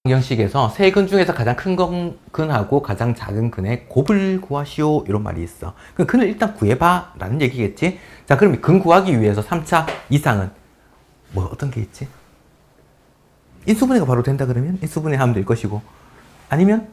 방정식에서 세 근 중에서 가장 큰 근하고 가장 작은 근의 곱을 구하시오 이런 말이 있어. 그럼 근을 일단 구해봐 라는 얘기겠지. 자, 그럼 근 구하기 위해서 3차 이상은 뭐 어떤 게 있지? 인수분해가 바로 된다 그러면 인수분해 하면 될 것이고, 아니면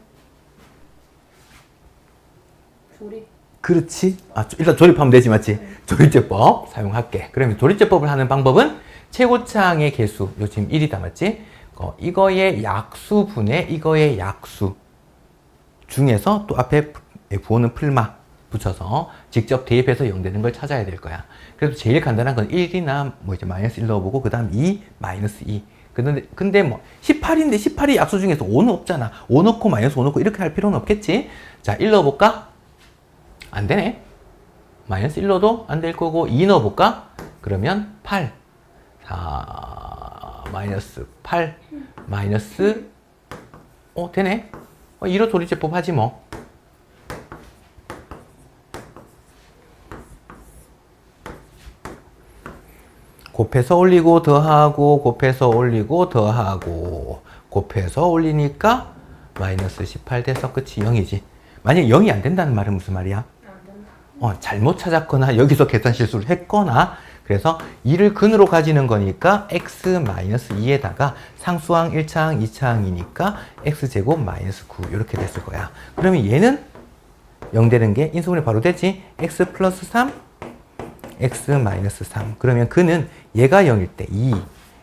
조립. 그렇지. 일단 조립하면 되지, 맞지? 조립제법 사용할게. 그러면 조립제법을 하는 방법은 최고차항의 개수, 요 지금 1이다, 맞지? 이거의 약수분의 이거의 약수 중에서 또 앞에 부호는 풀마 붙여서 직접 대입해서 0 되는 걸 찾아야 될 거야. 그래서 제일 간단한 건 1이나 뭐 이제 마이너스 1 넣어보고 그 다음 2, 마이너스 2. 근데 뭐 18인데 18이 약수 중에서 5는 없잖아. 5 넣고 마이너스 5 넣고 이렇게 할 필요는 없겠지. 자, 1 넣어볼까? 안 되네. 마이너스 1 넣어도 안 될 거고 2 넣어볼까? 그러면 8. 자, 마이너스 8 마이너스 되네. 2로 조립제법 하지 뭐. 곱해서 올리고 더하고 곱해서 올리고 더하고 곱해서 올리니까 마이너스 18 돼서 끝이 0이지. 만약에 0이 안 된다는 말은 무슨 말이야? 안 된다. 잘못 찾았거나 여기서 계산 실수를 했거나, 그래서 2를 근으로 가지는 거니까 x-2에다가 상수항 1차항 2차항이니까 x제곱 마이너스 9 이렇게 됐을 거야. 그러면 얘는 0 되는 게 인수분해 바로 되지. x 플러스 3 x 마이너스 3. 그러면 근은 얘가 0일 때 2,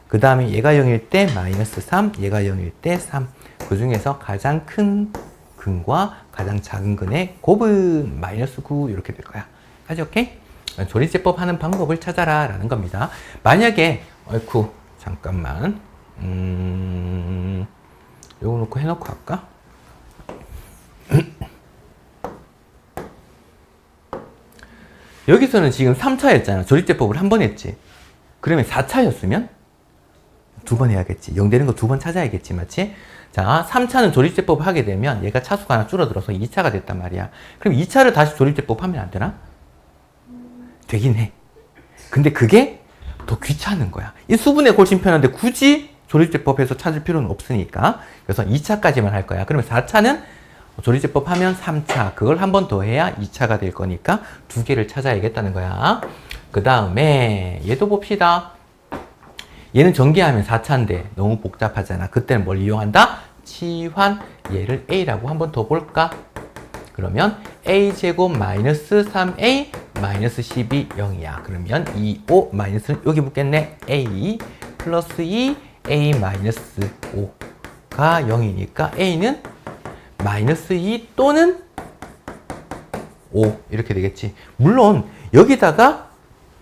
그 다음에 얘가 0일 때 마이너스 3, 얘가 0일 때 3. 그 중에서 가장 큰 근과 가장 작은 근의 곱은 마이너스 9 이렇게 될 거야. 까지 오케이? 조립제법 하는 방법을 찾아라 라는 겁니다. 만약에 어이쿠 잠깐만 요거 놓고 해놓고 할까? 여기서는 지금 3차였잖아. 조립제법을 한 번 했지. 그러면 4차였으면 두 번 해야겠지. 0 되는 거 두 번 찾아야겠지, 맞지? 자, 3차는 조립제법 하게 되면 얘가 차수가 하나 줄어들어서 2차가 됐단 말이야. 그럼 2차를 다시 조립제법 하면 안 되나? 되긴 해. 근데 그게 더 귀찮은 거야. 이 수분의 훨씬 편한데 굳이 조립제법에서 찾을 필요는 없으니까. 그래서 2차까지만 할 거야. 그러면 4차는 조립제법 하면 3차. 그걸 한 번 더 해야 2차가 될 거니까 두 개를 찾아야겠다는 거야. 그 다음에 얘도 봅시다. 얘는 전개하면 4차인데 너무 복잡하잖아. 그때는 뭘 이용한다? 치환. 얘를 A라고 한 번 더 볼까? 그러면 A제곱 마이너스 3A 마이너스 12 0이야. 그러면 2, 5 마이너스는 여기 붙겠네. A 플러스 2 A 마이너스 5가 0이니까 A는 마이너스 2 또는 5 이렇게 되겠지. 물론 여기다가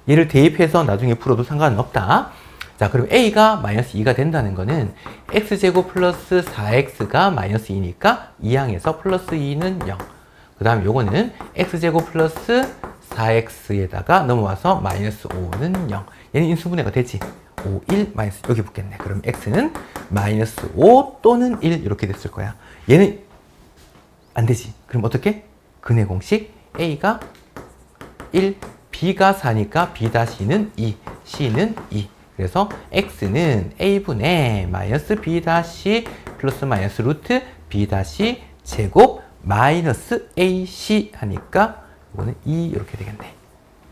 얘를 대입해서 나중에 풀어도 상관은 없다. 자, 그럼 A가 마이너스 2가 된다는 거는 X제곱 플러스 4X가 마이너스 2니까 2항에서 플러스 2는 0. 그 다음 요거는 X제곱 플러스 4X에다가 넘어와서 마이너스 5는 0. 얘는 인수분해가 되지. 5, 1, 마이너스 여기 붙겠네. 그럼 X는 마이너스 5 또는 1 이렇게 됐을 거야. 얘는 안 되지. 그럼 어떻게? 근의 공식 A가 1, B가 4니까 B-는 2, C는 2. 그래서 X는 A분의 마이너스 B- 플러스 마이너스 루트 B- 제곱 마이너스 AC 하니까 이거는 2 이렇게 되겠네.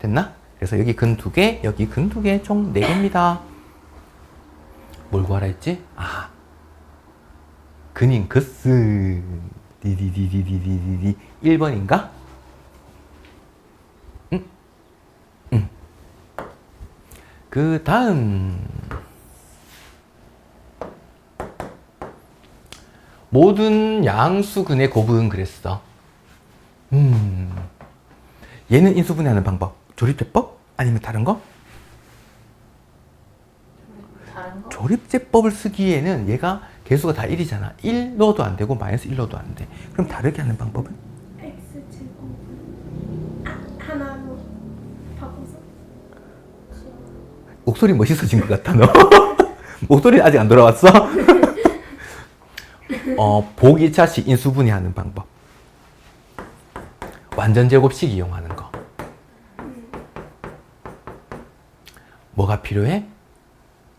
됐나? 그래서 여기 근 2개, 여기 근 2개 총 4개입니다. 뭘 구하라 했지? 근인 그스 디디디디디디디 1번인가? 그 다음 모든 양수근의 곱은 그랬어. 얘는 인수분해하는 방법. 조립제법? 아니면 다른 거? 다른 거? 조립제법을 쓰기에는 얘가 개수가 다 1이잖아. 1 넣어도 안 되고 마이너스 1 넣어도 안 돼. 그럼 다르게 하는 방법은? X제곱 하나로 바꿔서 목소리 멋있어진 것 같아, 너. 목소리 아직 안 돌아왔어? 보기 2차식 인수분해하는 방법. 완전 제곱식 이용하는 거. 뭐가 필요해?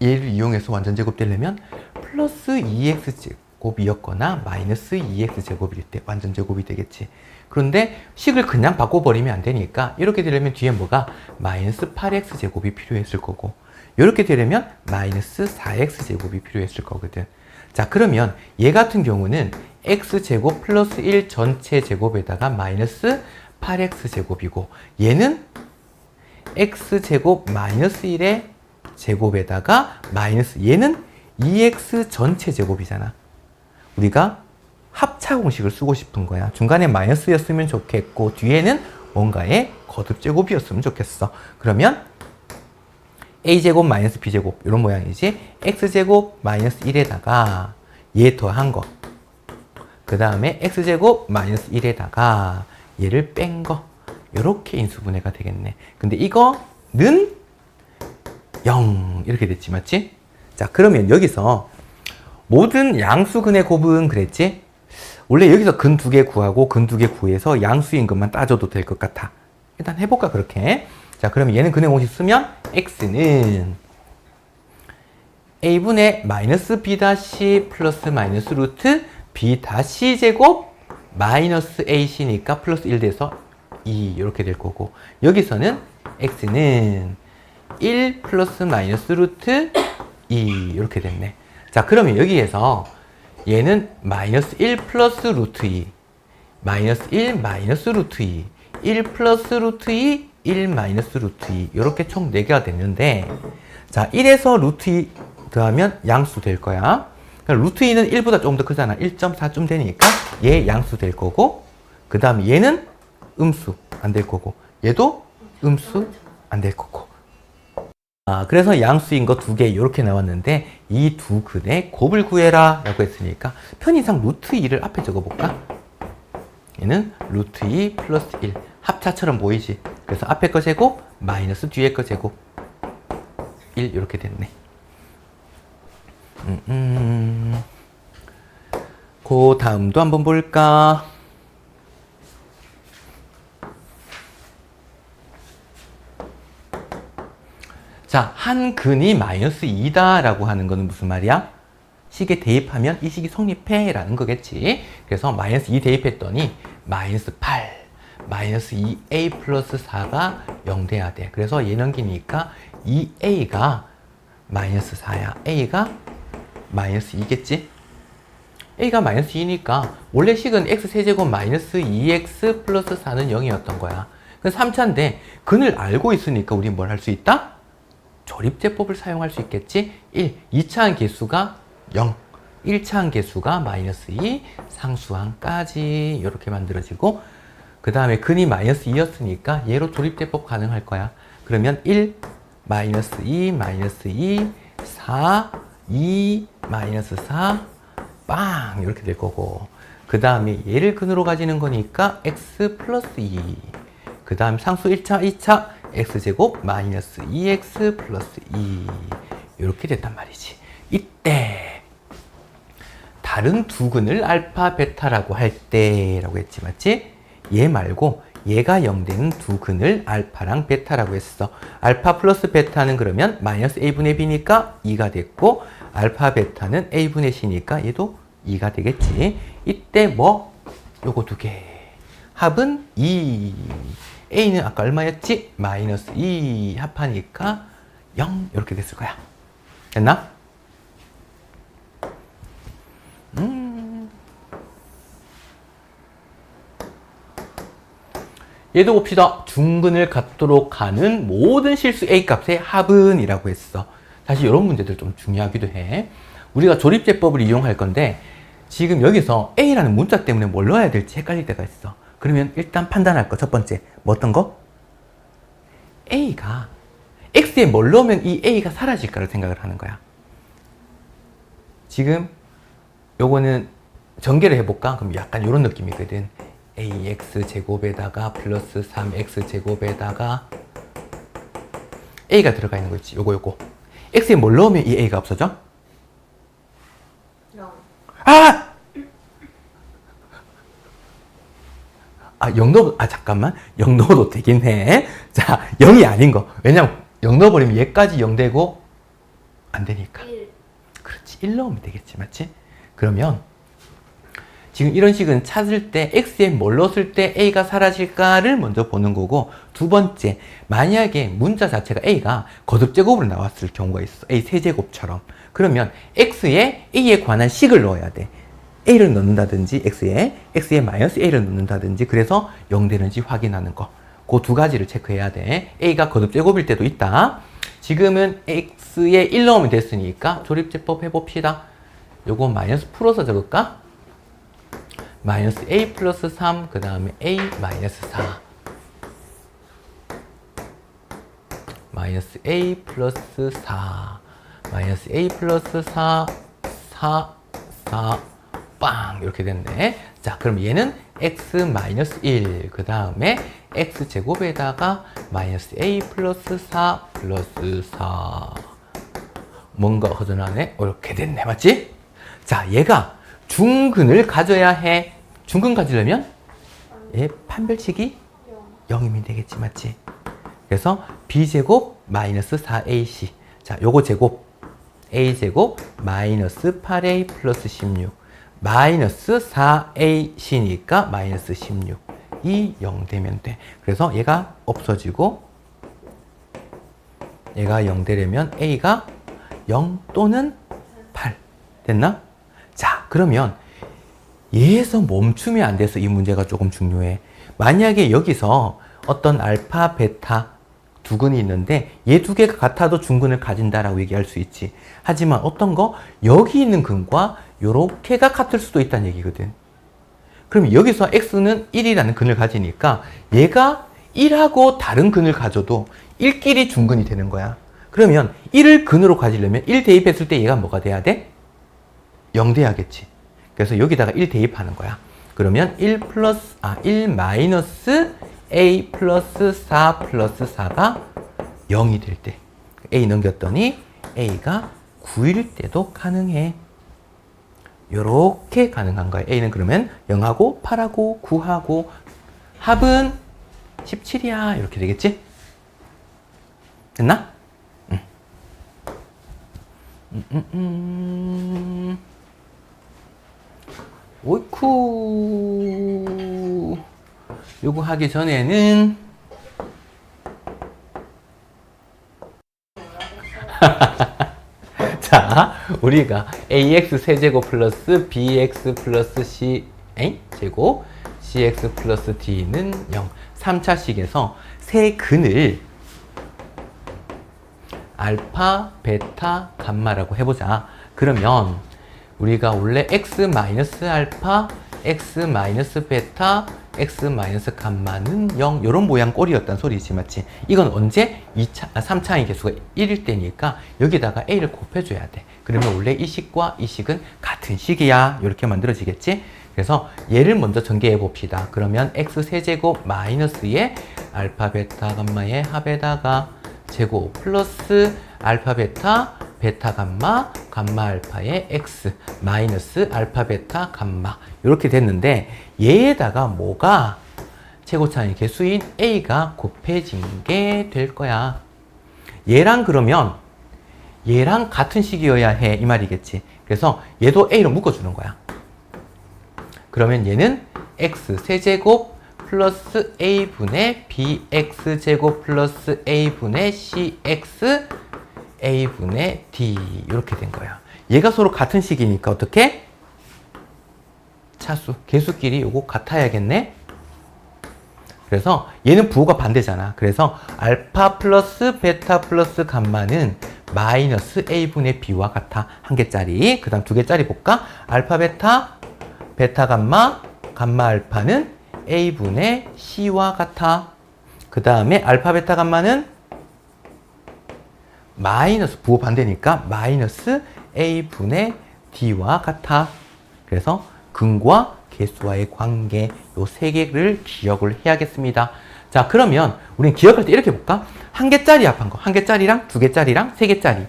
얘를 이용해서 완전 제곱되려면 플러스 2x 곱이었거나 마이너스 2x 제곱일 때 완전 제곱이 되겠지. 그런데 식을 그냥 바꿔버리면 안 되니까 이렇게 되려면 뒤에 뭐가 마이너스 8x 제곱이 필요했을 거고 이렇게 되려면 마이너스 4x 제곱이 필요했을 거거든. 자, 그러면 얘 같은 경우는 x제곱 플러스 1 전체 제곱에다가 마이너스 8x 제곱이고 얘는 x제곱 마이너스 1의 제곱에다가 마이너스 얘는 2x 전체 제곱이잖아. 우리가 합차 공식을 쓰고 싶은 거야. 중간에 마이너스였으면 좋겠고 뒤에는 뭔가의 거듭 제곱이었으면 좋겠어. 그러면 a제곱 마이너스 b제곱 이런 모양이지. x제곱 마이너스 1에다가 얘 더한 거. 그 다음에 x제곱 마이너스 1에다가 얘를 뺀 거. 이렇게 인수분해가 되겠네. 근데 이거는 0 이렇게 됐지, 맞지? 자, 그러면 여기서 모든 양수근의 곱은 그랬지? 원래 여기서 근 2개 구하고 근 2개 구해서 양수인 것만 따져도 될 것 같아. 일단 해볼까, 그렇게? 자, 그러면 얘는 근의 공식 쓰면 x는 a분의 마이너스 b 다시 플러스 마이너스 루트 b 다시 제곱 마이너스 ac니까 플러스 1 돼서 2 이렇게 될 거고 여기서는 x는 1 플러스 마이너스 루트 2 이렇게 됐네. 자, 그러면 여기에서 얘는 마이너스 1 플러스 루트 2 마이너스 1 마이너스 루트 2 1 플러스 루트 2 1 마이너스 루트 2 이렇게 총 4개가 됐는데 자, 1에서 루트 2 더하면 양수 될 거야. 그러니까 루트 2는 1보다 조금 더 크잖아. 1.4쯤 되니까 얘 양수 될 거고 그 다음에 얘는 음수 안 될 거고 얘도 음수 안 될 거고 그래서 양수인 거 2개 이렇게 나왔는데 이 두 근의 곱을 구해라 라고 했으니까 편의상 루트 2를 앞에 적어볼까? 얘는 루트 2 플러스 1 합차처럼 보이지? 그래서 앞에 거 제곱 마이너스 뒤에 거 제곱 1 이렇게 됐네. 그 다음도 한번 볼까? 자, 한 근이 마이너스 2다 라고 하는 거는 무슨 말이야? 식에 대입하면 이 식이 성립해 라는 거겠지. 그래서 마이너스 2 대입했더니 마이너스 8 마이너스 2a 플러스 4가 0 돼야 돼. 그래서 얘 넘기니까 2a가 마이너스 4야. a가 마이너스 2겠지? a가 마이너스 2니까 원래 식은 x세제곱 마이너스 2x 플러스 4는 0이었던 거야. 그건 3차인데 근을 알고 있으니까 우리 뭘 할 수 있다? 조립제법을 사용할 수 있겠지? 1. 2차항 개수가 0 1차항 개수가 마이너스 2 상수항까지 이렇게 만들어지고 그 다음에 근이 마이너스 2였으니까 얘로 조립제법 가능할 거야. 그러면 1 마이너스 2 마이너스 2 4 2 마이너스 4 빵 이렇게 될 거고 그 다음에 얘를 근으로 가지는 거니까 x 플러스 2 그 다음 상수 1차 2차 x제곱 마이너스 2x 플러스 2 이렇게 됐단 말이지. 이때 다른 두 근을 알파 베타라고 할 때라고 했지, 맞지? 얘 말고 얘가 0 되는 두 근을 알파랑 베타라고 했어. 알파 플러스 베타는 그러면 마이너스 a분의 b니까 2가 됐고 알파 베타는 a분의 c니까 얘도 2가 되겠지. 이때 뭐? 요거 두 개. 합은 2. a는 아까 얼마였지? 마이너스 2 합하니까 0 이렇게 됐을 거야. 됐나? 얘도 봅시다. 중근을 갖도록 하는 모든 실수 a 값의 합은 이라고 했어. 사실 이런 문제들 좀 중요하기도 해. 우리가 조립제법을 이용할 건데 지금 여기서 a라는 문자 때문에 뭘 넣어야 될지 헷갈릴 때가 있어. 그러면 일단 판단할 거 첫 번째 뭐 어떤 거? a가 x에 뭘 넣으면 이 a가 사라질까를 생각을 하는 거야. 지금 요거는 전개를 해볼까? 그럼 약간 이런 느낌이거든. ax 제곱에다가 플러스 3x 제곱에다가 a가 들어가 있는 거 있지. 요거 x에 뭘 넣으면 이 a가 없어져? 0 잠깐만. 0 넣어도 되긴 해. 자, 0이 아닌 거. 왜냐면 0 넣어버리면 얘까지 0 되고 안 되니까. 1 그렇지. 1 넣으면 되겠지. 맞지? 그러면 지금 이런 식은 찾을 때 x에 뭘 넣었을 때 a가 사라질까를 먼저 보는 거고, 두 번째, 만약에 문자 자체가 a가 거듭제곱으로 나왔을 경우가 있어. a 세제곱처럼. 그러면 x에 a에 관한 식을 넣어야 돼. a를 넣는다든지 x에 마이너스 a를 넣는다든지, 그래서 0 되는지 확인하는 거. 그 두 가지를 체크해야 돼. a가 거듭제곱일 때도 있다. 지금은 x에 1 넣으면 됐으니까 조립제법 해봅시다. 요거 마이너스 풀어서 적을까? 마이너스 a 플러스 3, 그 다음에 a 마이너스 4. 마이너스 a 플러스 4. 마이너스 a 플러스 4, 4, 4, 빵! 이렇게 됐네. 자, 그럼 얘는 x 마이너스 1. 그 다음에 x 제곱에다가 마이너스 a 플러스 4 플러스 4. 뭔가 허전하네? 이렇게 됐네. 맞지? 자, 얘가 중근을 가져야 해. 중근 가지려면 얘 판별식이 0이면 되겠지. 맞지? 그래서 b제곱 마이너스 4ac. 자, 요거 제곱 a제곱 마이너스 8a 플러스 16. 마이너스 4ac니까 마이너스 16. 이 0 되면 돼. 그래서 얘가 없어지고, 얘가 0 되려면 a가 0 또는 8. 됐나? 자, 그러면 얘에서 멈추면 안 돼서 이 문제가 조금 중요해. 만약에 여기서 어떤 알파, 베타 두 근이 있는데 얘 두 개가 같아도 중근을 가진다라고 얘기할 수 있지. 하지만 어떤 거? 여기 있는 근과 요렇게가 같을 수도 있다는 얘기거든. 그럼 여기서 x는 1이라는 근을 가지니까 얘가 1하고 다른 근을 가져도 1끼리 중근이 되는 거야. 그러면 1을 근으로 가지려면 1 대입했을 때 얘가 뭐가 돼야 돼? 0 돼야겠지. 그래서 여기다가 1 대입하는 거야. 그러면 1 마이너스 a 플러스 4 플러스 4가 0이 될 때, a 넘겼더니 a가 9일 때도 가능해. 요렇게 가능한 거야. a는 그러면 0하고 8하고 9하고 합은 17이야. 이렇게 되겠지? 됐나? 오이쿠. 요거 하기 전에는 자, 우리가 ax 세제곱 플러스 bx 플러스 c 제곱 cx 플러스 d는 0. 3차식에서 세 근을 알파, 베타, 감마라고 해보자. 그러면 우리가 원래 x 마이너스 알파, x 마이너스 베타, x 마이너스 감마는 0 이런 모양 꼴이었단 소리지. 맞지? 이건 언제? 3차의 개수가 1일 때니까 여기다가 a를 곱해줘야 돼. 그러면 원래 이 식과 이 식은 같은 식이야. 이렇게 만들어지겠지? 그래서 얘를 먼저 전개해 봅시다. 그러면 x 세제곱 마이너스의 알파, 베타, 감마의 합에다가 제곱 플러스 알파, 베타, 베타, 감마, 감마, 알파의 x 마이너스 알파, 베타, 감마 이렇게 됐는데 얘에다가 뭐가 최고차의 개수인 a가 곱해진 게 될 거야. 얘랑 그러면 얘랑 같은 식이어야 해 이 말이겠지. 그래서 얘도 a로 묶어주는 거야. 그러면 얘는 x 세제곱 플러스 a분의 bx제곱 플러스 a분의 cx a분의 d 이렇게 된 거야. 얘가 서로 같은 식이니까 어떻게? 차수, 개수끼리 요거 같아야겠네? 그래서 얘는 부호가 반대잖아. 그래서 알파 플러스 베타 플러스 감마는 마이너스 a분의 b와 같아. 한 개짜리. 그 다음 두 개짜리 볼까? 알파 베타, 베타 감마, 감마 알파는 a분의 c와 같아. 그 다음에 알파 베타 감마는 마이너스, 부호 반대니까 마이너스 a분의 d와 같아. 그래서 근과 개수와의 관계 요 세 개를 기억을 해야겠습니다. 자, 그러면 우리는 기억할 때 이렇게 볼까? 한 개짜리 합한 거. 한 개짜리랑 두 개짜리랑 세 개짜리.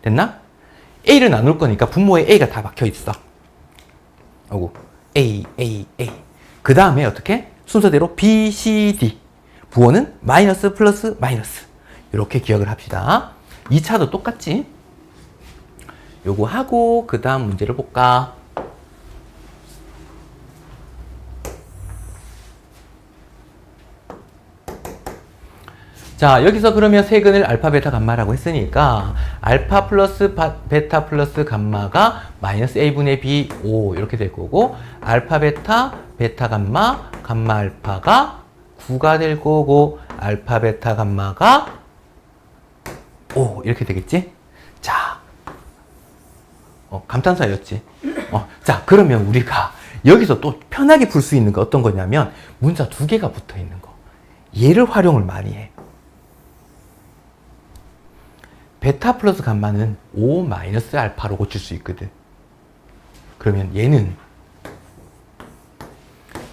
됐나? a를 나눌 거니까 분모에 a가 다 박혀 있어. 오고 a. 그 다음에 어떻게? 순서대로 b, c, d. 부호는 마이너스 플러스 마이너스. 이렇게 기억을 합시다. 2차도 똑같지? 요거 하고 그 다음 문제를 볼까? 자, 여기서 그러면 세근을 알파, 베타, 감마라고 했으니까 알파 플러스 베타 플러스 감마가 마이너스 a분의 b 5 이렇게 될 거고 알파, 베타, 베타, 감마, 감마, 알파가 9가 될 거고 알파, 베타, 감마가 5 이렇게 되겠지? 자, 감탄사였지? 자, 그러면 우리가 여기서 또 편하게 풀 수 있는 거 어떤 거냐면 문자 두 개가 붙어 있는 거. 얘를 활용을 많이 해. 베타 플러스 감마는 5 마이너스 알파로 고칠 수 있거든. 그러면 얘는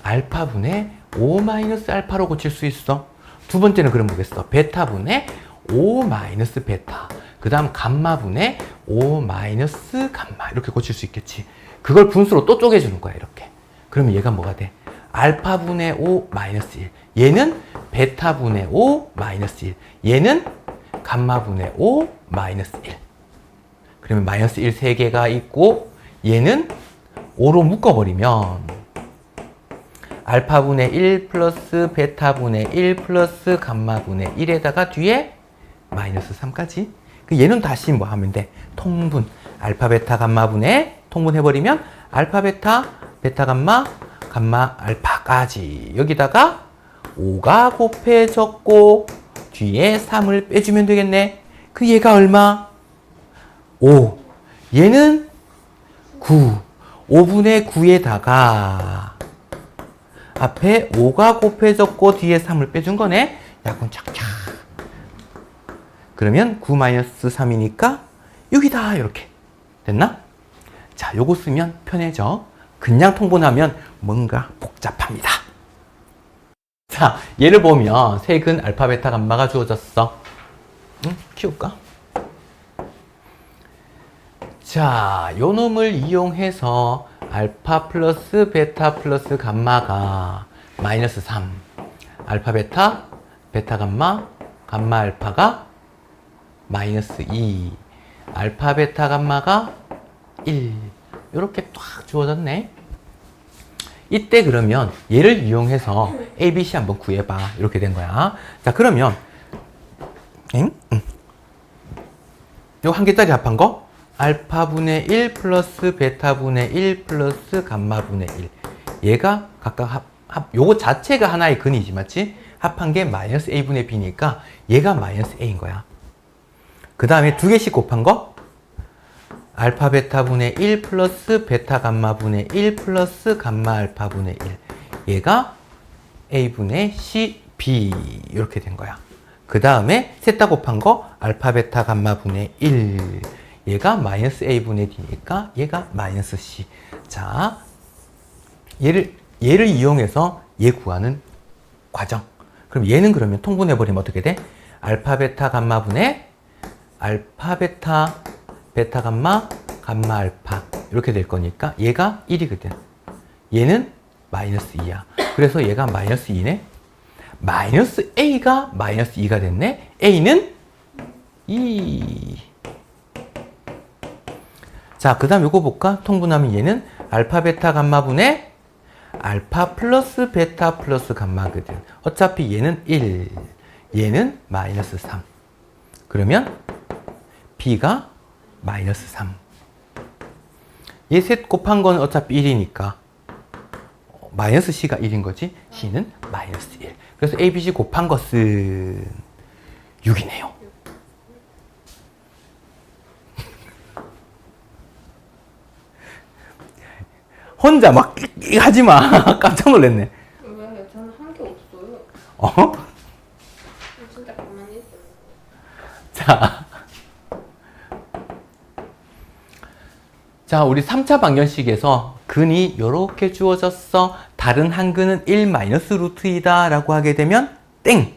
알파분의 5 마이너스 알파로 고칠 수 있어. 두 번째는 그럼 뭐겠어? 베타분의 5 마이너스 베타. 그 다음 감마분의 5 마이너스 감마. 이렇게 고칠 수 있겠지. 그걸 분수로 또 쪼개주는 거야, 이렇게. 그러면 얘가 뭐가 돼? 알파분의 5 마이너스 1. 얘는 베타분의 5 마이너스 1. 얘는 감마분의 5 마이너스 1. 그러면 마이너스 1 3개가 있고 얘는 5로 묶어버리면 알파분의 1 플러스 베타분의 1 플러스 감마분의 1에다가 뒤에 마이너스 3까지. 얘는 다시 뭐 하면 돼? 통분. 알파, 베타, 감마분의 통분해버리면 알파, 베타, 베타, 감마, 감마, 알파까지. 여기다가 5가 곱해졌고 뒤에 3을 빼주면 되겠네. 그 얘가 얼마? 5. 얘는 9. 5분의 9에다가 앞에 5가 곱해졌고 뒤에 3을 빼준 거네. 약분 착착. 그러면 9-3이니까 6이다. 이렇게. 됐나? 자, 요거 쓰면 편해져. 그냥 통분하면 뭔가 복잡합니다. 자, 얘를 보면 세근 알파, 베타, 감마가 주어졌어. 키울까? 자, 요 놈을 이용해서 알파 플러스 베타 플러스 감마가 마이너스 3. 알파, 베타, 베타, 감마, 감마, 알파가 마이너스 2. 알파, 베타, 감마가 1. 요렇게 딱 주어졌네. 이때 그러면 얘를 이용해서 A, B, C 한번 구해봐. 이렇게 된 거야. 자, 그러면 요 한 개짜리 합한 거 알파분의 1 플러스 베타분의 1 플러스 감마분의 1. 얘가 각각 요거 자체가 하나의 근이지, 맞지? 합한 게 마이너스 A분의 B니까 얘가 마이너스 A인 거야. 그 다음에 두 개씩 곱한 거 알파 베타분의 1 플러스 베타 감마분의 1 플러스 감마 알파분의 1. 얘가 A분의 C, B 이렇게 된 거야. 그 다음에 셋 다 곱한 거 알파 베타 감마분의 1. 얘가 마이너스 A분의 D니까 얘가 마이너스 C. 자, 얘를 이용해서 얘 구하는 과정. 그럼 얘는 그러면 통분해버리면 어떻게 돼? 알파 베타 감마분의 알파 베타 베타 감마, 감마 알파 이렇게 될 거니까 얘가 1이거든. 얘는 마이너스 2야. 그래서 얘가 마이너스 2네. 마이너스 A가 마이너스 2가 됐네. A는 2. 자, 그 다음 요거 볼까? 통분하면 얘는 알파 베타 감마분의 알파 플러스 베타 플러스 감마거든. 어차피 얘는 1. 얘는 마이너스 3. 그러면 B가 마이너스 3. 얘 셋 곱한 건 어차피 1이니까 마이너스 C가 1인 거지. C는 마이너스 1. 그래서 A, B, C 곱한 것은 6이네요. 혼자 막 하지 마. 깜짝 놀랐네. 왜? 저는 한 게 없어요. 어? 진짜 가만히 있어요. 자, 우리 3차 방정식에서 근이 이렇게 주어졌어. 다른 한 근은 1 마이너스 루트이다 라고 하게 되면 땡!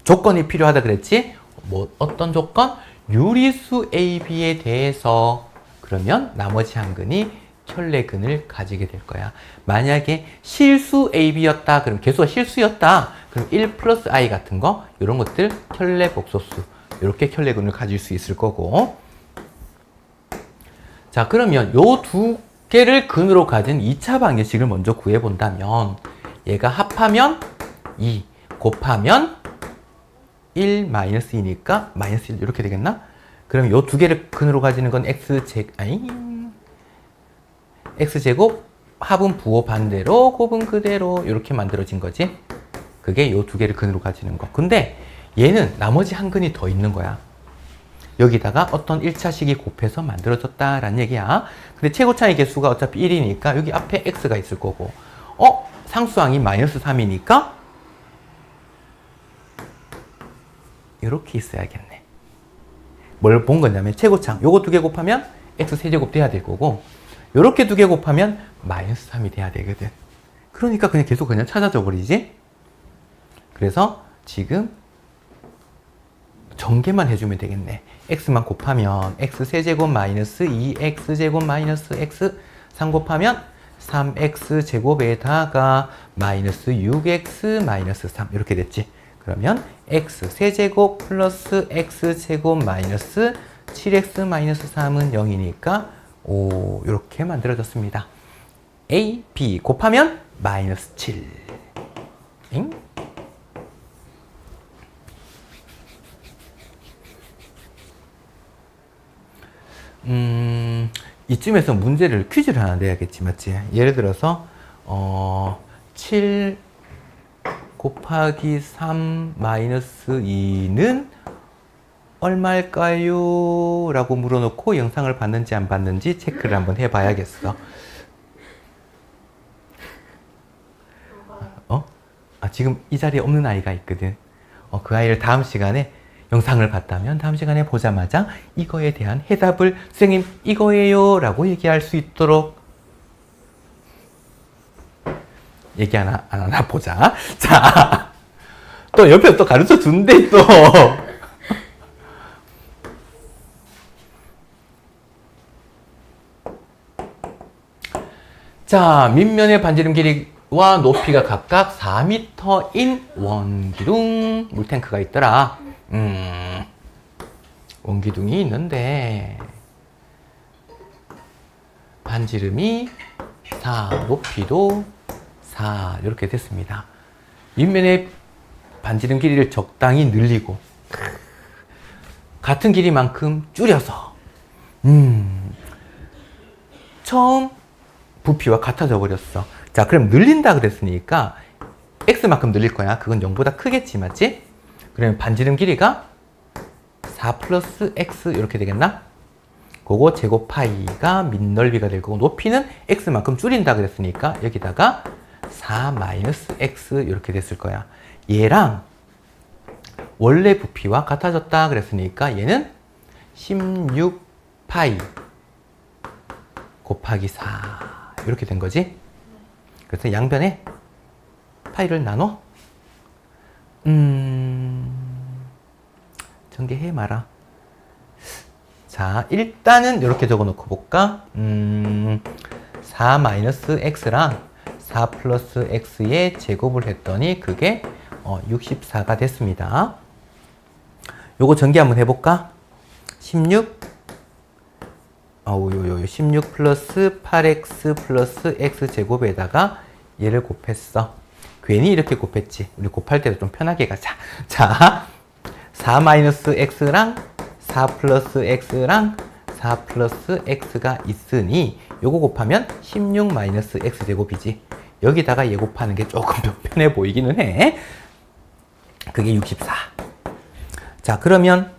조건이 필요하다 그랬지? 뭐 어떤 조건? 유리수 AB에 대해서 그러면 나머지 한 근이 켤레근을 가지게 될 거야. 만약에 실수 AB였다. 그럼 개수가 실수였다. 그럼 1 플러스 I 같은 거 이런 것들 켤레 복소수 이렇게 켤레근을 가질 수 있을 거고. 자, 그러면 요 두 개를 근으로 가진 2차 방정식을 먼저 구해본다면 얘가 합하면 2, 곱하면 1 마이너스 2니까 마이너스 1 이렇게 되겠나? 그럼 요 두 개를 근으로 가지는 건 x제곱 합은 부호 반대로 곱은 그대로 이렇게 만들어진 거지. 그게 요 두 개를 근으로 가지는 거. 근데 얘는 나머지 한 근이 더 있는 거야. 여기다가 어떤 1차식이 곱해서 만들어졌다라는 얘기야. 근데 최고차의 개수가 어차피 1이니까 여기 앞에 x가 있을 거고, 상수항이 마이너스 3이니까 이렇게 있어야겠네. 뭘 본 거냐면 최고창 요거 두 개 곱하면 x 세제곱 돼야 될 거고, 요렇게 두 개 곱하면 마이너스 3이 돼야 되거든. 그러니까 그냥 계속 그냥 찾아져 버리지. 그래서 지금 전개만 해주면 되겠네. x만 곱하면 x 세제곱 마이너스 2x 제곱 마이너스 x 3 곱하면 3x 제곱에다가 마이너스 6x 마이너스 3 이렇게 됐지. 그러면 x 세제곱 플러스 x 제곱 마이너스 7x 마이너스 3은 0이니까 5 이렇게 만들어졌습니다. a, b 곱하면 마이너스 7. 응? 이쯤에서 문제를 퀴즈를 하나 내야겠지, 맞지? 예를 들어서 7 곱하기 3 마이너스 2는 얼마일까요? 라고 물어놓고 영상을 봤는지 안 봤는지 체크를 한번 해봐야겠어. 지금 이 자리에 없는 아이가 있거든. 그 아이를 다음 시간에 영상을 봤다면 다음 시간에 보자마자 이거에 대한 해답을 선생님 이거예요 라고 얘기할 수 있도록 얘기 안 하나 보자. 자, 또 옆에 또 가르쳐 준대 또. 자, 밑면의 반지름 길이와 높이가 각각 4m인 원기둥 물탱크가 있더라. 원기둥이 있는데 반지름이 4, 높이도 4 이렇게 됐습니다. 윗면의 반지름 길이를 적당히 늘리고 같은 길이만큼 줄여서 처음 부피와 같아져 버렸어. 자, 그럼 늘린다 그랬으니까 x만큼 늘릴 거야. 그건 0보다 크겠지, 맞지? 그러면 반지름 길이가 4 플러스 x 이렇게 되겠나? 그거 제곱 파이가 밑넓이가 될 거고, 높이는 x만큼 줄인다 그랬으니까 여기다가 4 마이너스 x 이렇게 됐을 거야. 얘랑 원래 부피와 같아졌다 그랬으니까 얘는 16 파이 곱하기 4 이렇게 된 거지. 그래서 양변에 파이를 나눠 전개해 마라. 자, 일단은 이렇게 적어 놓고 볼까? 4 마이너스 x랑 4 플러스 x의 제곱을 했더니 그게 64가 됐습니다. 요거 전개 한번 해볼까? 16 플러스 8x 플러스 x 제곱에다가 얘를 곱했어. 괜히 이렇게 곱했지. 우리 곱할 때도 좀 편하게 가자. 자, 4 마이너스 x랑 4 플러스 x랑 4 플러스 x가 있으니 요거 곱하면 16 마이너스 x 제곱이지. 여기다가 얘 곱하는 게 조금 더 편해 보이기는 해. 그게 64. 자, 그러면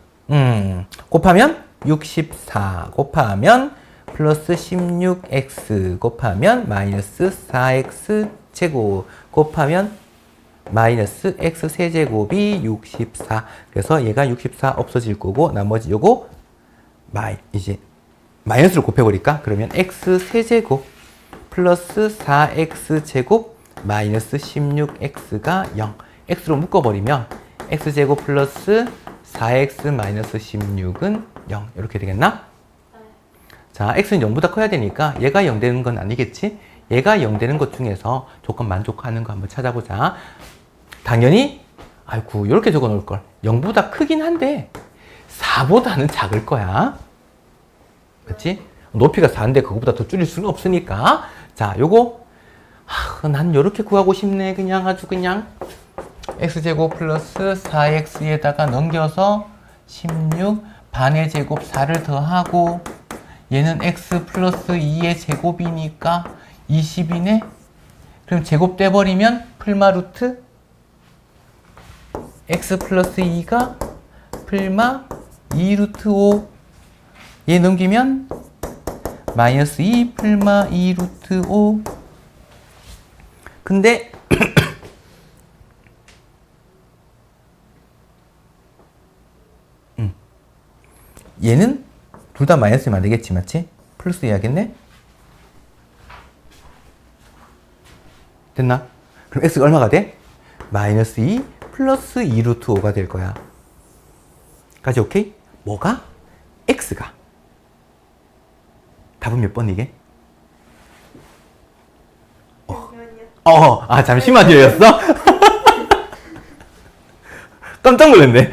곱하면 64 곱하면 플러스 16x 곱하면 마이너스 4x 제곱 곱하면 마이너스 x 세제곱이 64. 그래서 얘가 64 없어질 거고 나머지 요거 이제 마이너스를 곱해버릴까? 그러면 x 세제곱 플러스 4x 제곱 마이너스 16x가 0. x로 묶어버리면 x제곱 플러스 4x 마이너스 16은 0 이렇게 되겠나? 자, x는 0보다 커야 되니까 얘가 0 되는 건 아니겠지? 얘가 0 되는 것 중에서 조건 만족하는 거 한번 찾아보자. 당연히 아이고 이렇게 적어 놓을 걸. 0보다 크긴 한데 4보다는 작을 거야. 그렇지? 높이가 4인데 그거보다 더 줄일 수는 없으니까. 자, 요거 난 요렇게 구하고 싶네. 그냥 아주 그냥 x제곱 플러스 4x에다가 넘겨서 16 반의 제곱 4를 더하고 얘는 x 플러스 2의 제곱이니까 20이네. 그럼 제곱 떼버리면 풀마 루트 x 플러스 2가 풀마 2 루트 5. 얘 넘기면 마이너스 2 풀마 2 루트 5. 근데 얘는 둘 다 마이너스면 안 되겠지, 맞지? 플러스 해야겠네? 됐나? 그럼 x가 얼마가 돼? 마이너스 2 플러스 2 루트 5가 될 거야. 까지 오케이? 뭐가? x가. 답은 몇 번 이게? 잠시만요. 잠시만요 였어? 깜짝 놀랐네.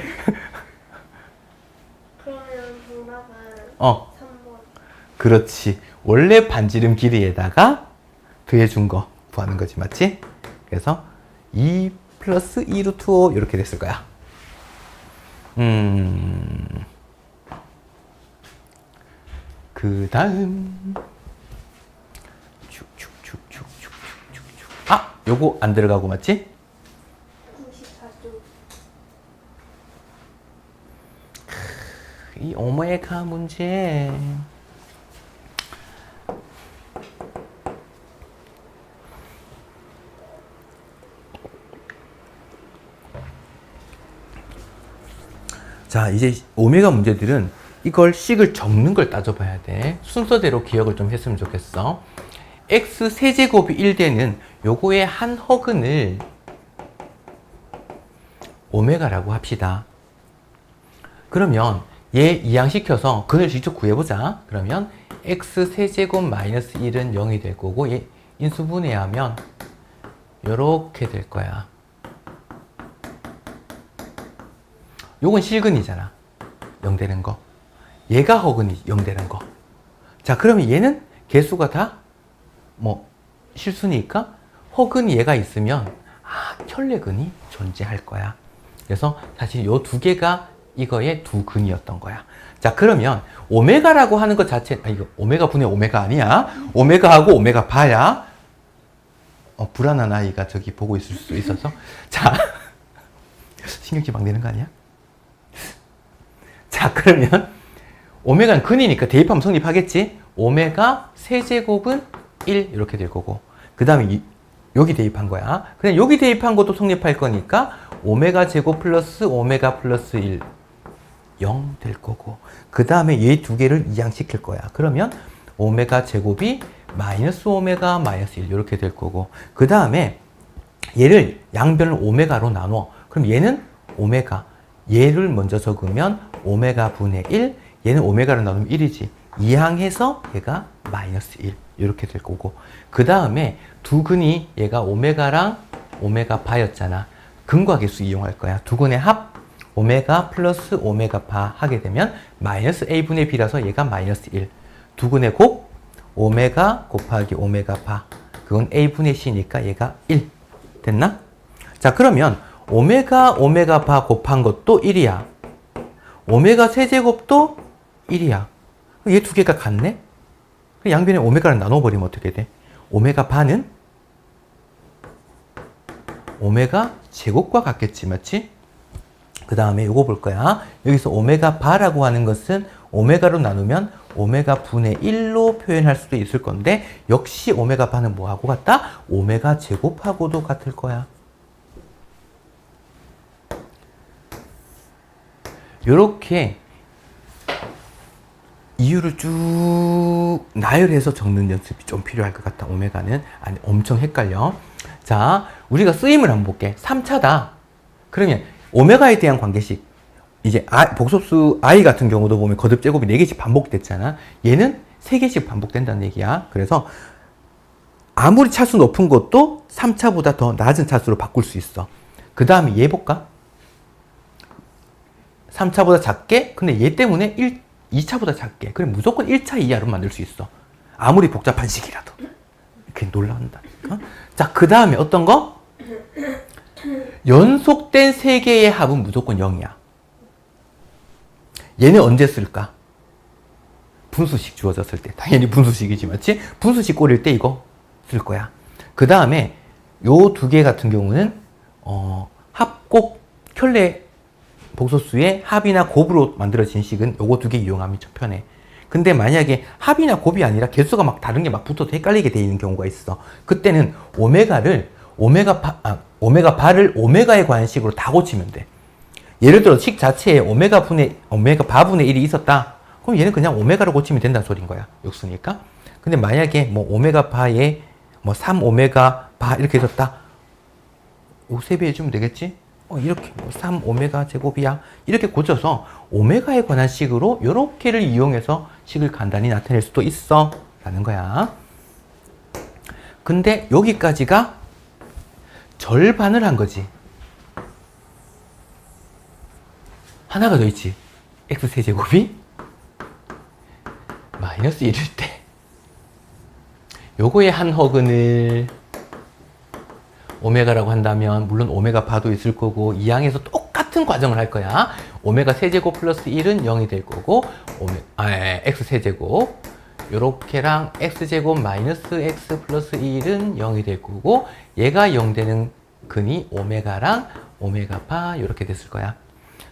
그러면 정답은 어. 3번. 그렇지. 원래 반지름 길이에다가 더해준 거 구하는 거지, 맞지? 그래서 2 플러스 2 루트 5 이렇게 됐을 거야. 그 다음 요거 안 들어가고, 맞지? 94조. 이 오메가 문제. 자, 이제 오메가 문제들은 이걸 식을 적는 걸 따져봐야 돼. 순서대로 기억을 좀 했으면 좋겠어. x 세제곱이 1되는 요거의 한 허근을 오메가라고 합시다. 그러면 얘 이항시켜서 근을 직접 구해보자. 그러면 x 세제곱 마이너스 1은 0이 될 거고, 얘 인수분해하면 요렇게 될 거야. 요건 실근이잖아. 0 되는 거. 얘가 허근이 0 되는 거. 자, 그러면 얘는 개수가 다 실수니까 허근이 얘가 있으면 혈례근이 존재할 거야. 그래서 사실 요 두 개가 이거의 두 근이었던 거야. 자, 그러면 오메가라고 하는 것 자체, 이거 오메가 분의 오메가 아니야. 오메가하고 오메가 바야. 불안한 아이가 저기 보고 있을 수 있어서. 자, 신경질 막 내는 거 아니야? 자, 그러면 오메가는 근이니까 대입하면 성립하겠지? 오메가 세제곱은 1 이렇게 될 거고, 그 다음에 여기 대입한 거야. 그냥 여기 대입한 것도 성립할 거니까 오메가 제곱 플러스 오메가 플러스 1 0 될 거고, 그 다음에 얘 두 개를 이항시킬 거야. 그러면 오메가 제곱이 마이너스 오메가 마이너스 1 이렇게 될 거고, 그 다음에 얘를 양변을 오메가로 나눠. 그럼 얘는 오메가, 얘를 먼저 적으면 오메가 분의 1, 얘는 오메가를 나누면 1이지. 이항해서 얘가 마이너스 1 이렇게 될 거고, 그 다음에 두 근이 얘가 오메가랑 오메가 바였잖아. 근과 개수 이용할 거야. 두 근의 합 오메가 플러스 오메가 바 하게 되면 마이너스 a분의 b라서 얘가 마이너스 1. 두 근의 곱 오메가 곱하기 오메가 바, 그건 a분의 c니까 얘가 1 됐나? 자, 그러면 오메가 바 곱한 것도 1이야. 오메가 세제곱도 1이야. 얘 두 개가 같네? 양변에 오메가를 나눠버리면 어떻게 돼? 오메가 바는 오메가 제곱과 같겠지, 맞지? 그 다음에 요거 볼 거야. 여기서 오메가 바라고 하는 것은 오메가로 나누면 오메가 분의 1로 표현할 수도 있을 건데, 역시 오메가 바는 뭐하고 같다? 오메가 제곱하고도 같을 거야. 요렇게 이유를 쭉 나열해서 적는 연습이 좀 필요할 것 같다. 오메가는 엄청 헷갈려. 자, 우리가 쓰임을 한번 볼게. 3차다. 그러면 오메가에 대한 관계식, 이제 복소수 i 같은 경우도 보면 거듭 제곱이 4개씩 반복됐잖아. 얘는 3개씩 반복된다는 얘기야. 그래서 아무리 차수 높은 것도 3차보다 더 낮은 차수로 바꿀 수 있어. 그 다음에 얘 볼까? 3차보다 작게? 근데 얘 때문에 2차보다 작게. 그래, 무조건 1차 이하로 만들 수 있어. 아무리 복잡한 식이라도. 그게 놀라운다. 자, 그 다음에 어떤 거? 연속된 세 개의 합은 무조건 0이야. 얘는 언제 쓸까? 분수식 주어졌을 때. 당연히 분수식이지, 맞지? 분수식 꼬릴 때 이거 쓸 거야. 그 다음에 요 두 개 같은 경우는 합곡 켤레 복소수의 합이나 곱으로 만들어진 식은 요거 두 개 이용하면 좀 편해. 근데 만약에 합이나 곱이 아니라 개수가 막 다른 게 막 붙어서 헷갈리게 돼 있는 경우가 있어. 그때는 오메가를 오메가바를 오메가에 관한 식으로 다 고치면 돼. 예를 들어 식 자체에 오메가 바분의 1이 있었다. 그럼 얘는 그냥 오메가로 고치면 된다는 소린 거야. 육수니까. 근데 만약에 뭐 오메가 바에 뭐 3오메가 바 이렇게 있었다. 요 3배 해주면 되겠지? 이렇게 뭐 3오메가 제곱이야. 이렇게 고쳐서 오메가에 관한 식으로 요렇게를 이용해서 식을 간단히 나타낼 수도 있어. 라는 거야. 근데 여기까지가 절반을 한 거지. 하나가 더 있지. x세제곱이 마이너스 1일 때 요거의 한 허근을 오메가라고 한다면 물론 오메가 바도 있을 거고 이 양에서 똑같은 과정을 할 거야. 오메가 세제곱 플러스 1은 0이 될 거고 x세제곱 요렇게랑 x제곱 마이너스 x 플러스 1은 0이 될 거고 얘가 0 되는 근이 오메가랑 오메가 바 요렇게 됐을 거야.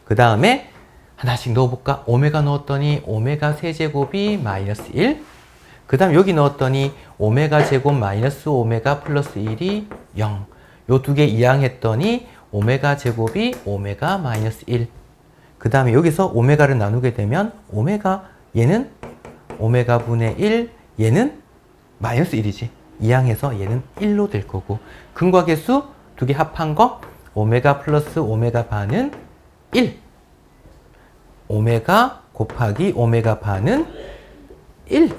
그 다음에 하나씩 넣어볼까? 오메가 넣었더니 오메가 세제곱이 마이너스 1. 그 다음 여기 넣었더니 오메가 제곱 마이너스 오메가 플러스 1이 0. 요 두 개 이항했더니 오메가 제곱이 오메가 마이너스 1. 그 다음에 여기서 오메가를 나누게 되면 오메가 얘는 오메가 분의 1 얘는 마이너스 1이지. 이항해서 얘는 1로 될 거고 근과 계수 두 개 합한 거 오메가 플러스 오메가 바는 1. 오메가 곱하기 오메가 바는 1.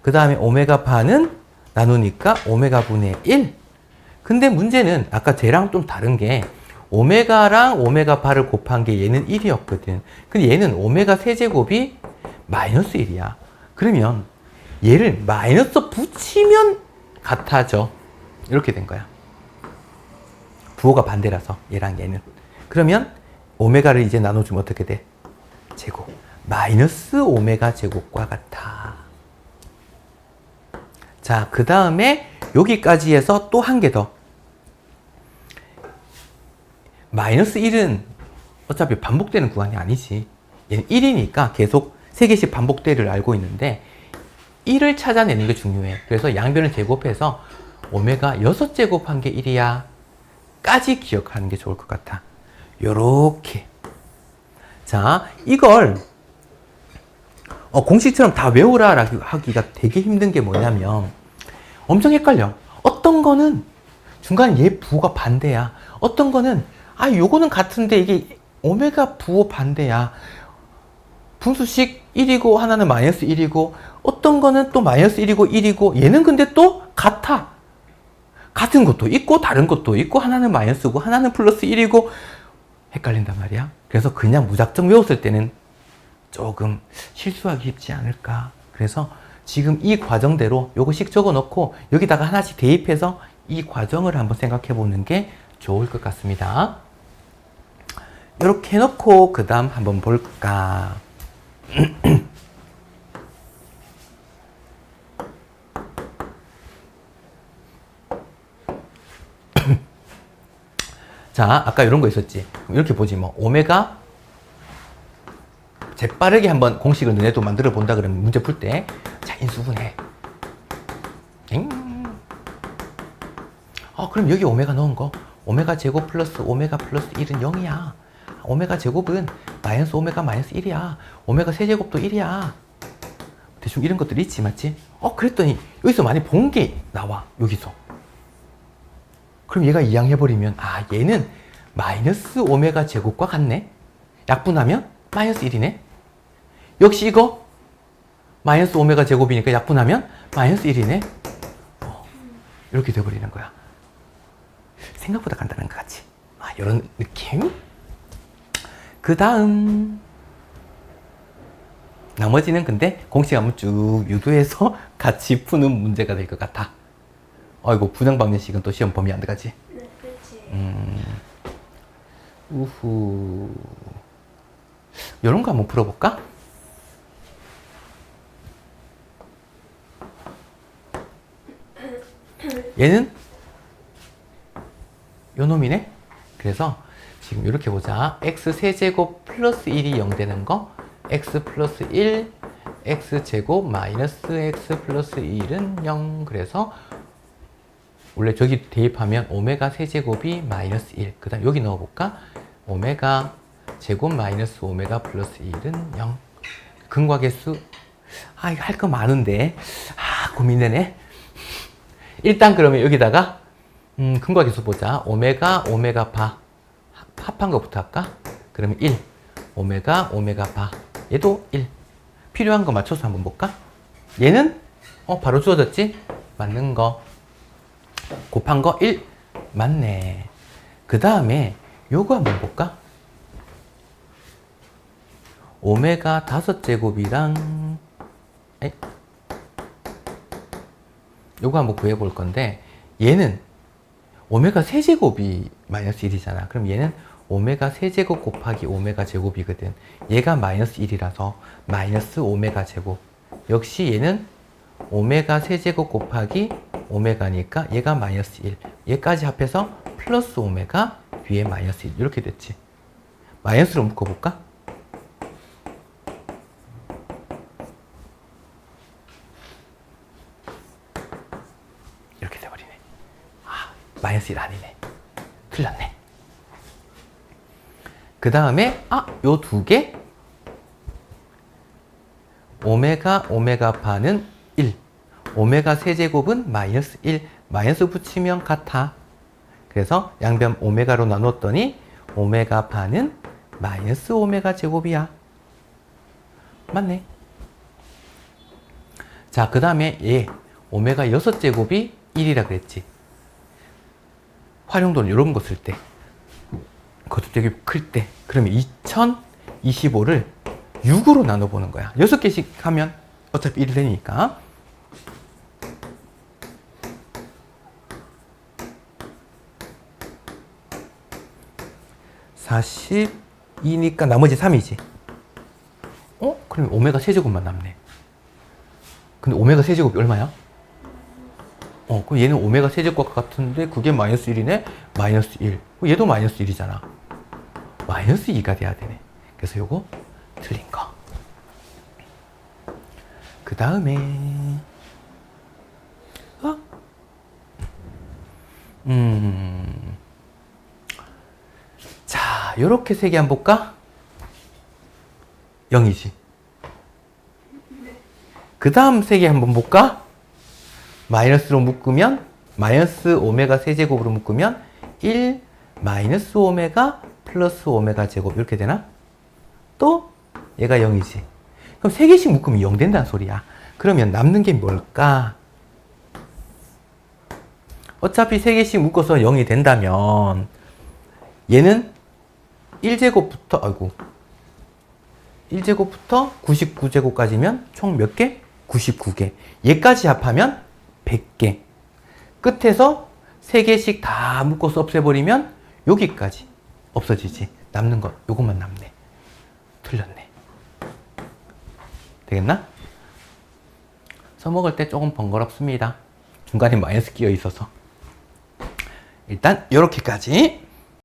그 다음에 오메가 바는 나누니까 오메가 분의 1. 근데 문제는 아까 쟤랑 좀 다른 게 오메가랑 오메가 바를 곱한 게 얘는 1이었거든. 근데 얘는 오메가 세제곱이 마이너스 1이야. 그러면 얘를 마이너스 붙이면 같아져. 이렇게 된 거야. 부호가 반대라서 얘랑 얘는. 그러면 오메가를 이제 나눠주면 어떻게 돼? 제곱. 마이너스 오메가 제곱과 같아. 자, 그 다음에 여기까지 해서 또 한 개 더. 마이너스 1은 어차피 반복되는 구간이 아니지. 얘는 1이니까 계속 3개씩 반복되를 알고 있는데 1을 찾아내는 게 중요해. 그래서 양변을 제곱해서 오메가 6제곱한 게 1이야 까지 기억하는 게 좋을 것 같아. 요렇게. 자, 이걸 공식처럼 다 외우라 하기가 되게 힘든 게 뭐냐면 엄청 헷갈려. 어떤 거는 중간에 얘 부호가 반대야. 어떤 거는 요거는 같은데 이게 오메가 부호 반대야. 분수식 1이고 하나는 마이너스 1이고 어떤 거는 또 마이너스 1이고 1이고 얘는 근데 또 같아. 같은 것도 있고 다른 것도 있고 하나는 마이너스고 하나는 플러스 1이고 헷갈린단 말이야. 그래서 그냥 무작정 외웠을 때는 조금 실수하기 쉽지 않을까. 그래서 지금 이 과정대로 요거씩 적어 놓고 여기다가 하나씩 대입해서 이 과정을 한번 생각해 보는 게 좋을 것 같습니다. 이렇게 해놓고 그 다음 한번 볼까. 자, 아까 이런 거 있었지. 이렇게 보지 뭐. 오메가 재빠르게 한번 공식을 너네도 만들어 본다 그러면 문제 풀 때 자, 인수분해. 그럼 여기 오메가 넣은 거 오메가 제곱 플러스 오메가 플러스 1은 0이야. 오메가 제곱은 마이너스 오메가 마이너스 1이야. 오메가 세제곱도 1이야. 대충 이런 것들이 있지, 맞지? 그랬더니 여기서 많이 본 게 나와. 여기서. 그럼 얘가 이항해버리면 얘는 마이너스 오메가 제곱과 같네. 약분하면 마이너스 1이네. 역시 이거 마이너스 오메가 제곱이니까 약분하면 마이너스 1이네. 이렇게 돼버리는 거야. 생각보다 간단한 것 같지? 이런 느낌? 그 다음 나머지는 근데 공식 한번 쭉 유도해서 같이 푸는 문제가 될 것 같아. 이거 분양 방정식은 또 시험 범위 안 들어가지? 네, 그렇지. 우후. 요런 거 한번 풀어볼까? 얘는 요 놈이네? 그래서 지금 이렇게 보자. x 세제곱 플러스 1이 0 되는 거, x 플러스 1, x 제곱 마이너스 x 플러스 1은 0. 그래서 원래 저기 대입하면 오메가 세제곱이 마이너스 1. 그 다음 여기 넣어볼까? 오메가 제곱 마이너스 오메가 플러스 1은 0. 근과 개수. 아, 이거 할 거 많은데. 아, 고민되네. 일단 그러면 여기다가 근과 개수 보자. 오메가 바. 합한 거부터 할까? 그러면 1. 오메가 바. 얘도 1. 필요한 거 맞춰서 한번 볼까? 얘는 바로 주어졌지? 맞는 거. 곱한 거 1. 맞네. 그 다음에 요거 한번 볼까? 오메가 5제곱이랑 요거 한번 구해볼 건데, 얘는 오메가 세제곱이 마이너스 1이잖아. 그럼 얘는 오메가 세제곱 곱하기 오메가 제곱이거든. 얘가 마이너스 1이라서 마이너스 오메가 제곱. 역시 얘는 오메가 세제곱 곱하기 오메가니까 얘가 마이너스 1. 얘까지 합해서 플러스 오메가 뒤에 마이너스 1. 이렇게 됐지. 마이너스로 묶어볼까? 이렇게 돼버리네. 아, 마이너스 1 아니네. 틀렸네. 그 다음에 요 두 개 오메가 바는 1. 오메가 세제곱은 마이너스 1. 마이너스 붙이면 같아. 그래서 양변 오메가로 나눴더니 오메가 바는 마이너스 오메가 제곱이야. 맞네. 자, 그 다음에 얘 오메가 6제곱이 1이라 그랬지. 활용도는 이런 거 쓸 때, 그것도 되게 클 때, 그러면 2025를 6으로 나눠보는 거야. 6개씩 하면 어차피 1이 되니까. (42니까) 나머지 3이지. 그럼 오메가 세제곱만 남네. 근데 오메가 세제곱이 얼마야? 그럼 얘는 오메가 세제곱과 같은데 그게 마이너스 1이네? 마이너스 1. 얘도 마이너스 1이잖아. 마이너스 2가 돼야 되네. 그래서 요거 틀린 거. 그 다음에 자, 요렇게 세 개 한번 볼까? 0이지. 그 다음 세 개 한번 볼까? 마이너스로 묶으면, 마이너스 오메가 세제곱으로 묶으면 1 마이너스 오메가 플러스 오메가 제곱 이렇게 되나? 또 얘가 0이지. 그럼 세 개씩 묶으면 0 된다는 소리야. 그러면 남는 게 뭘까? 어차피 세 개씩 묶어서 0이 된다면 얘는 1제곱부터 99제곱까지면 총 몇 개? 99개. 얘까지 합하면 100개. 끝에서 3개씩 다 묶어서 없애버리면 여기까지 없어지지. 남는 거 요것만 남네. 틀렸네. 되겠나? 써먹을 때 조금 번거롭습니다. 중간에 마이너스 끼어 있어서. 일단 요렇게까지.